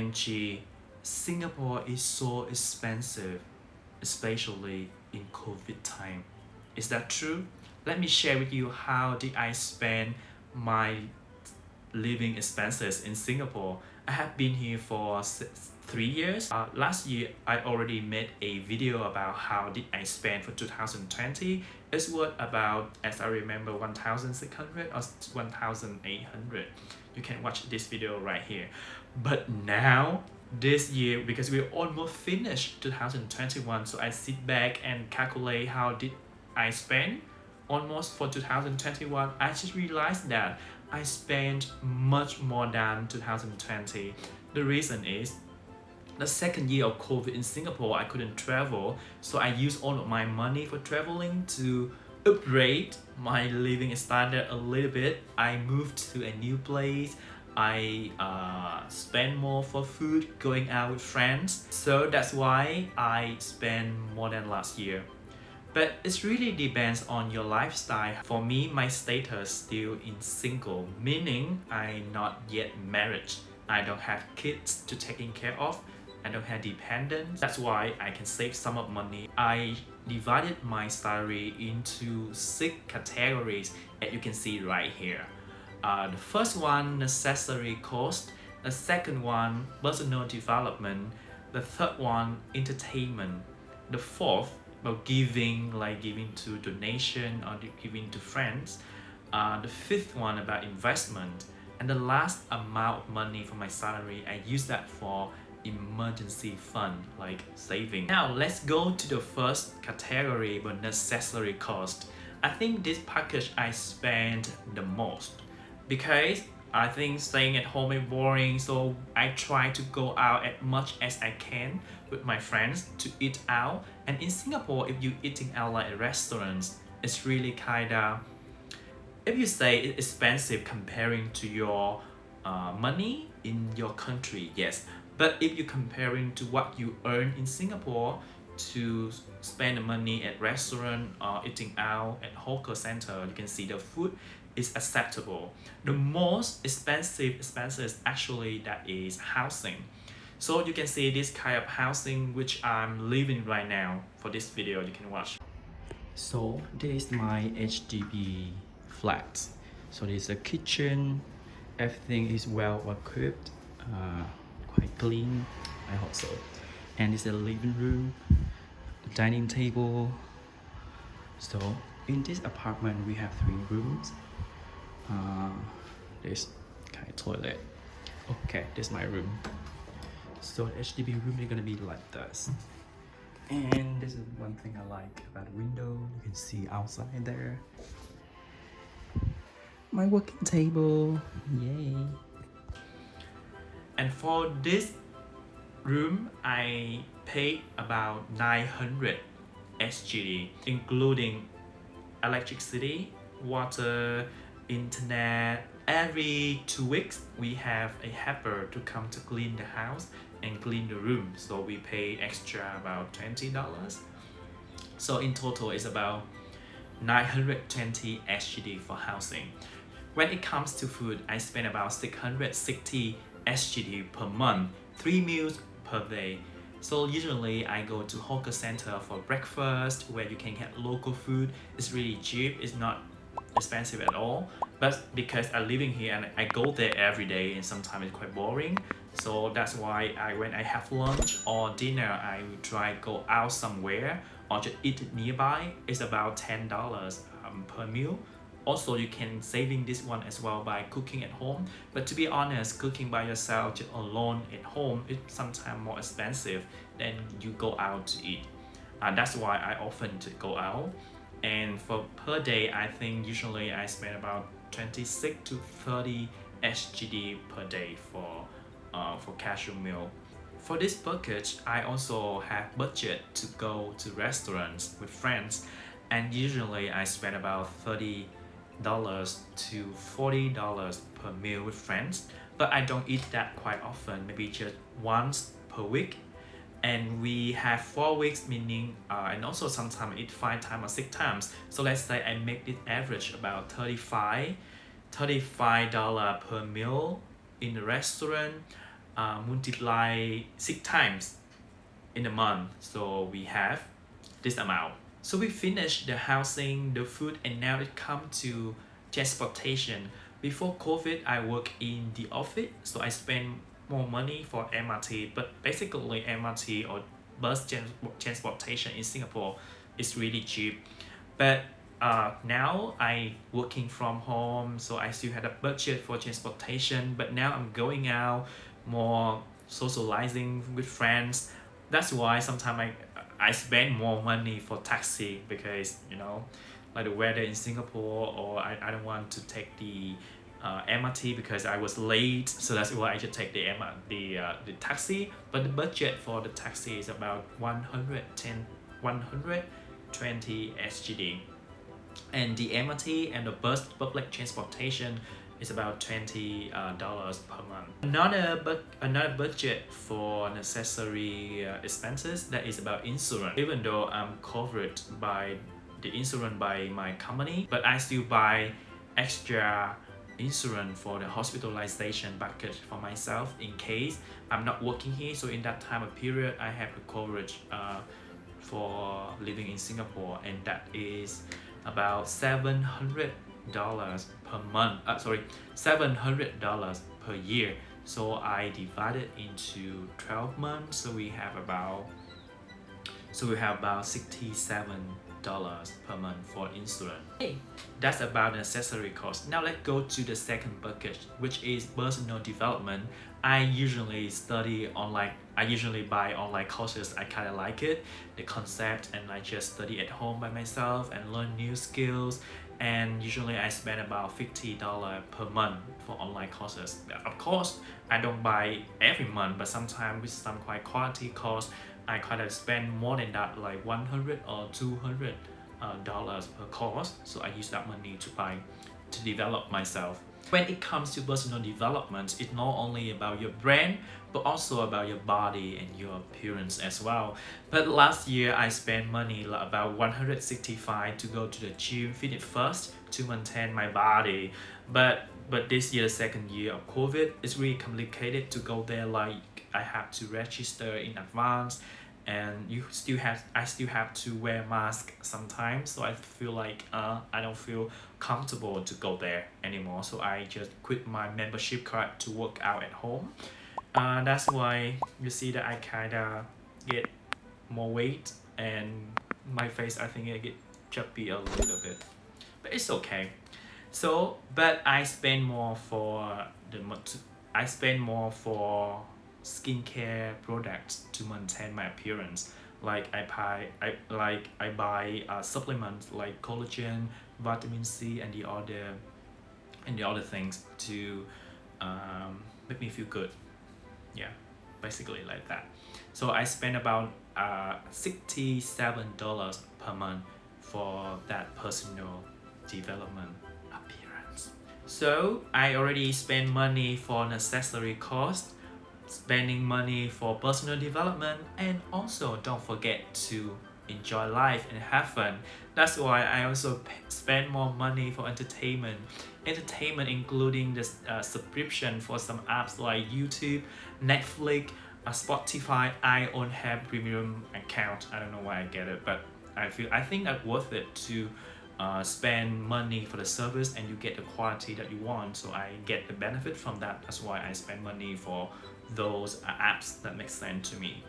OMG, Singapore is so expensive, especially in COVID time. Is that true? Let me share with you how did I spend my living expenses in Singapore. I have been here for 3 years. Last year, I already made a video about how did I spend for 2020. It's worth about, as I remember, 1,600 or 1,800. You can watch this video right here. But now, this year, because we're almost finished 2021, so I sit back and calculate how did I spend almost for 2021. I just realized that I spent much more than 2020. The reason is the second year of COVID in Singapore, I couldn't travel, so I used all of my money for traveling to upgrade my living standard a little bit. I moved to a new place. I spend more for food, going out with friends. So that's why I spend more than last year. But it really depends on your lifestyle. For me, my status still in single, meaning I'm not yet married. I don't have kids to taking care of. I don't have dependents. That's why I can save some of money. I divided my salary into 6 categories that you can see right here. The first one, necessary cost. The second one, personal development. The third one, entertainment. The fourth, about giving, like giving to donation or giving to friends. The fifth one about investment. And the last amount of money from my salary, I use that for emergency fund, like saving. Now let's go to the first category, but necessary cost. I think this package I spend the most because I think staying at home is boring, so I try to go out as much as I can with my friends to eat out. And in Singapore, if you eating out like at restaurants, it's really kinda, if you say it's expensive comparing to your money in your country, yes. But if you're comparing to what you earn in Singapore to spend the money at restaurant or eating out at hawker center, you can see the food is acceptable. The most expensive expenses actually that is housing. So you can see this kind of housing which I'm living right now. For this video you can watch. So this is my HDB flat. So this is a kitchen. Everything is well equipped, quite clean, I hope so. And it's a living room, dining table. So in this apartment we have 3 rooms. This kind of toilet. Okay, this is my room. So the HDB room is gonna be like this. And this is one thing I like about the window. You can see outside there. My working table, yay. And for this room, I paid about 900 SGD, including electricity, water, internet. Every 2 weeks, we have a helper to come to clean the house and clean the room. So we pay extra about $20. So in total, it's about 920 SGD for housing. When it comes to food, I spend about 660 SGD per month, 3 meals per day. So usually I go to hawker center for breakfast where you can get local food. It's really cheap, it's not expensive at all. But because I'm living here and I go there every day and sometimes it's quite boring. So that's why when I have lunch or dinner, I will try go out somewhere or just eat it nearby. It's about $10 per meal. Also, you can saving this one as well by cooking at home. But to be honest, cooking by yourself just alone at home is sometimes more expensive than you go out to eat. That's why I often to go out. And for per day, I think usually I spend about 26 to 30 SGD per day for casual meal. For this package, I also have budget to go to restaurants with friends, and usually I spend about $30 to $40 per meal with friends. But I don't eat that quite often, maybe just once per week. And we have 4 weeks, meaning and also sometimes I eat 5 times or 6 times. So let's say I make it average about $35 per meal in the restaurant. multiply 6 times in a month, so we have this amount. So we finished the housing, the food, and now it comes to transportation. Before COVID, I work in the office, so I spend more money for MRT. But basically, MRT or transportation in Singapore is really cheap. But now I working from home, so I still had a budget for transportation. But now I'm going out more, socializing with friends. That's why sometimes I spend more money for taxi, because like the weather in Singapore, or I don't want to take the MRT because I was late, so that's why I should take the taxi. But the budget for the taxi is about 120 SGD, and the MRT and the bus public transportation is about $20 per month. Another budget for necessary expenses, that is about insurance. Even though I'm covered by the insurance by my company, but I still buy extra insurance for the hospitalization bucket for myself in case I'm not working here. So in that time of period, I have the coverage for living in Singapore, and that is about $700 per month. $700 per year. So I divided into 12 months. So we have about $67 per month for insurance. Hey, that's about the necessary cost. Now let's go to the second bucket, which is personal development. I usually buy online courses. I kind of like it, the concept, and I just study at home by myself and learn new skills. And usually I spend about $50 per month for online courses. Of course, I don't buy every month, but sometimes with some quite quality course, I kind of spend more than that, like $100 or $200 per course. So I use that money to develop myself. When it comes to personal development, it's not only about your brain, but also about your body and your appearance as well. But last year, I spent money like about $165 to go to the gym, fit it first to maintain my body. But this year, the second year of COVID, it's really complicated to go there. Like I have to register in advance, and I still have to wear mask sometimes. So I feel like I don't feel comfortable to go there anymore. So I just quit my membership card to work out at home. That's why you see that I kinda get more weight, and my face, I think, I get chubby a little bit, but it's okay. So, but I spend more for skincare products to maintain my appearance. Like I buy supplements like collagen, vitamin C, and the other things to make me feel good. Yeah, basically like that. So I spend about $67 per month for that personal development appearance. So I already spend money for necessary costs, spending money for personal development, and also don't forget to enjoy life and have fun. That's why I also spend more money for entertainment including the subscription for some apps like YouTube, Netflix, Spotify. I don't have premium account. I don't know why I get it, but I think that's worth it to spend money for the service, and you get the quality that you want. So I get the benefit from that. That's why I spend money for those apps that make sense to me.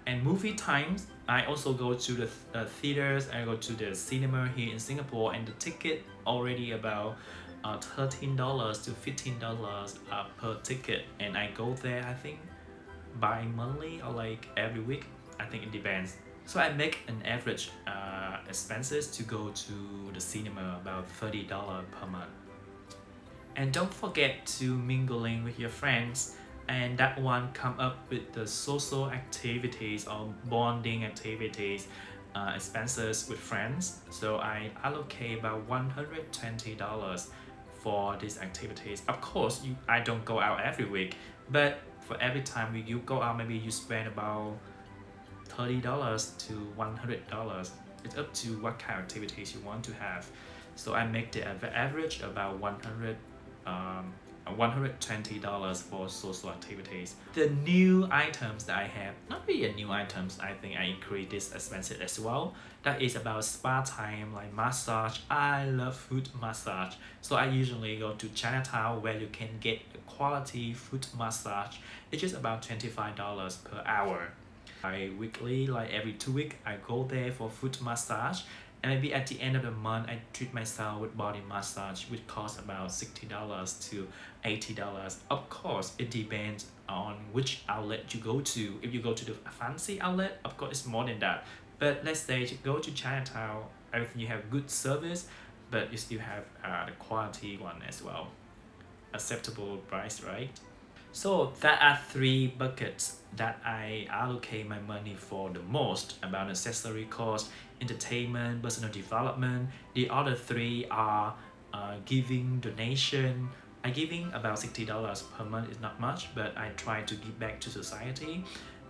And movie times, I also go to the theaters. I go to the cinema here in Singapore, and the ticket already about $13 to $15 per ticket, and I go there, I think, bi-monthly or like every week. I think it depends. So I make an average expenses to go to the cinema about $30 per month. And don't forget to mingling with your friends, and that one come up with the social activities or bonding activities expenses with friends. So I allocate about $120 for these activities. Of course, I don't go out every week, but for every time you go out, maybe you spend about $30 to $100. It's up to what kind of activities you want to have. So I make the average about $120 for social activities. The new items that I have, not really a new items, I think I increased this expensive as well. That is about spa time, like massage. I love foot massage. So I usually go to Chinatown where you can get a quality foot massage. It's just about $25 per hour. I weekly, like every 2 weeks, I go there for foot massage. And maybe at the end of the month, I treat myself with body massage, which costs about $60 to $80. Of course, it depends on which outlet you go to. If you go to the fancy outlet, of course, it's more than that. But let's say you go to Chinatown, everything you have good service, but you still have the quality one as well. Acceptable price, right? So that are 3 buckets that I allocate my money for the most: about accessory cost, entertainment, personal development. The other 3 are giving, donation. I giving about $60 per month is not much, but I try to give back to society.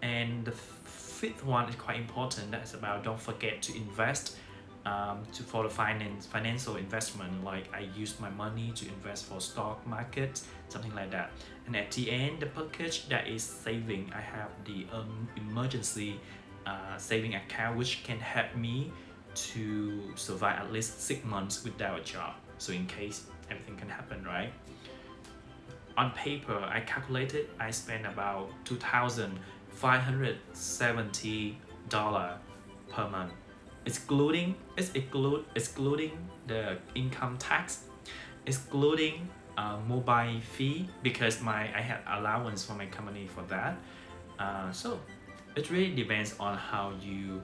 And the 5th one is quite important. That's about don't forget to invest. For the financial investment, like I use my money to invest for stock market, something like that. And at the end, the package that is saving, I have the emergency saving account, which can help me to survive at least 6 months without a job, so in case everything can happen, right? On paper, I calculated I spend about $2,570 per month, excluding the income tax, excluding mobile fee, because I have allowance from my company for that. So it really depends on how you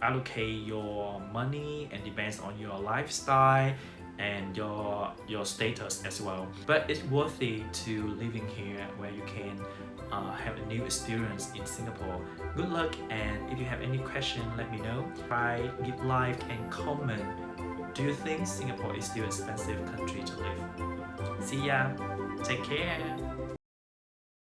allocate your money, and depends on your lifestyle and your status as well. But it's worth it to living here, where you can have a new experience in Singapore. Good luck, and if you have any question, let me know. Try, give like and comment. Do you think Singapore is still an expensive country to live? See ya. Take care.